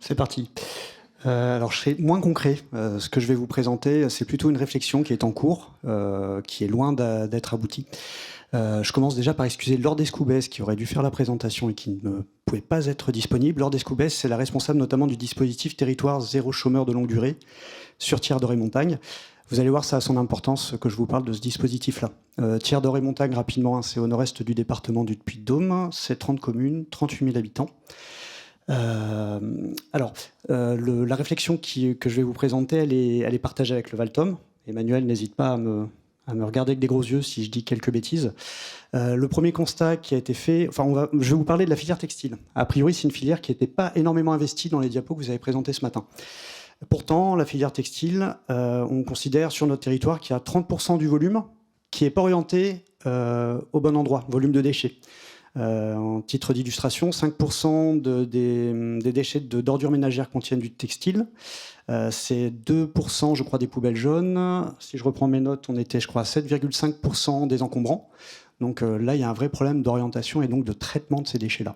C'est parti. Alors, je serai moins concret. Ce que je vais vous présenter, c'est plutôt une réflexion qui est en cours, qui est loin d'être aboutie. Je commence déjà par excuser Laure Descoubès, qui aurait dû faire la présentation et qui ne pouvait pas être disponible. Laure Descoubès, c'est la responsable notamment du dispositif Territoire zéro chômeur de longue durée sur Thiers-d'Or-et-Montagne. Vous allez voir, ça a son importance que je vous parle de ce dispositif-là. Thiers-d'Or-et-Montagne, rapidement, hein, c'est au nord-est du département du Puy-de-Dôme. C'est 30 communes, 38 000 habitants. La réflexion que je vais vous présenter, elle est partagée avec le Valtom. Emmanuel, n'hésite pas à me regarder avec des gros yeux si je dis quelques bêtises. Le premier constat qui a été fait, je vais vous parler de la filière textile. A priori, c'est une filière qui n'était pas énormément investie dans les diapos que vous avez présentés ce matin. Pourtant, la filière textile, on considère sur notre territoire qu'il y a 30% du volume qui n'est pas orienté au bon endroit, volume de déchets. En titre d'illustration, 5% des déchets d'ordures ménagères contiennent du textile. C'est 2%, je crois, des poubelles jaunes. Si je reprends mes notes, on était, je crois, à 7,5% des encombrants. Donc là, il y a un vrai problème d'orientation et donc de traitement de ces déchets-là.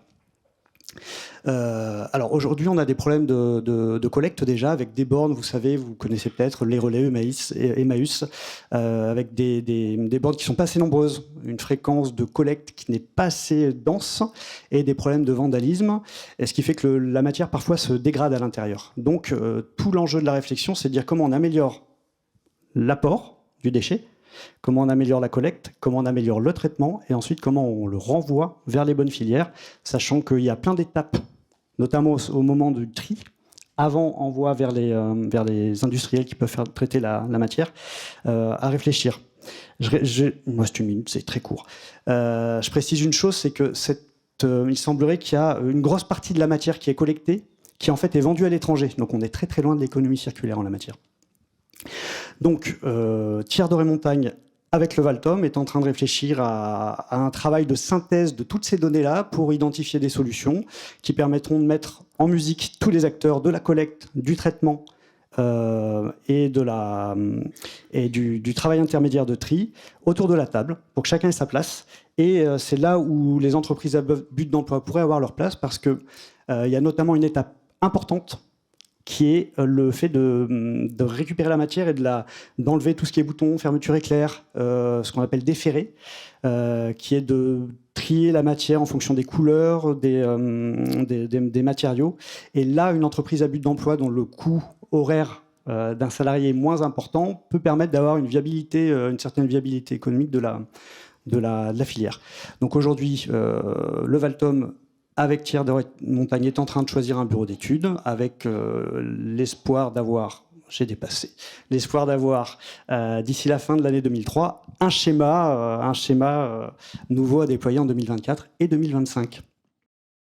Alors aujourd'hui, on a des problèmes de collecte déjà avec des bornes, vous savez, vous connaissez peut-être les relais Emmaüs, avec des bornes qui sont pas assez nombreuses, une fréquence de collecte qui n'est pas assez dense et des problèmes de vandalisme, et ce qui fait que la matière parfois se dégrade à l'intérieur. Donc tout l'enjeu de la réflexion, c'est de dire comment on améliore l'apport du déchet, comment on améliore la collecte, comment on améliore le traitement, et ensuite comment on le renvoie vers les bonnes filières, sachant qu'il y a plein d'étapes, notamment au moment du tri, avant envoi vers les industriels qui peuvent faire traiter la matière, à réfléchir. Moi, c'est une minute, c'est très court. Je précise une chose, c'est que il semblerait qu'il y a une grosse partie de la matière qui est collectée, qui en fait est vendue à l'étranger. Donc on est très très loin de l'économie circulaire en la matière. Donc, Thiers-d'Or-et-Montagne, avec le Valtom, est en train de réfléchir à un travail de synthèse de toutes ces données-là pour identifier des solutions qui permettront de mettre en musique tous les acteurs de la collecte, du traitement et du travail intermédiaire de tri autour de la table pour que chacun ait sa place. Et c'est là où les entreprises à but d'emploi pourraient avoir leur place parce qu'il y a notamment une étape importante qui est le fait de récupérer la matière et d'enlever tout ce qui est bouton, fermeture éclair, ce qu'on appelle déferrer, qui est de trier la matière en fonction des couleurs, des matériaux. Et là, une entreprise à but d'emploi dont le coût horaire d'un salarié est moins important peut permettre d'avoir une certaine viabilité économique de la filière. Donc aujourd'hui, le Valtom avec Thiers-d'Or-et-Montagne est en train de choisir un bureau d'études avec l'espoir d'avoir, l'espoir d'avoir d'ici la fin de l'année 2003 un schéma nouveau à déployer en 2024 et 2025.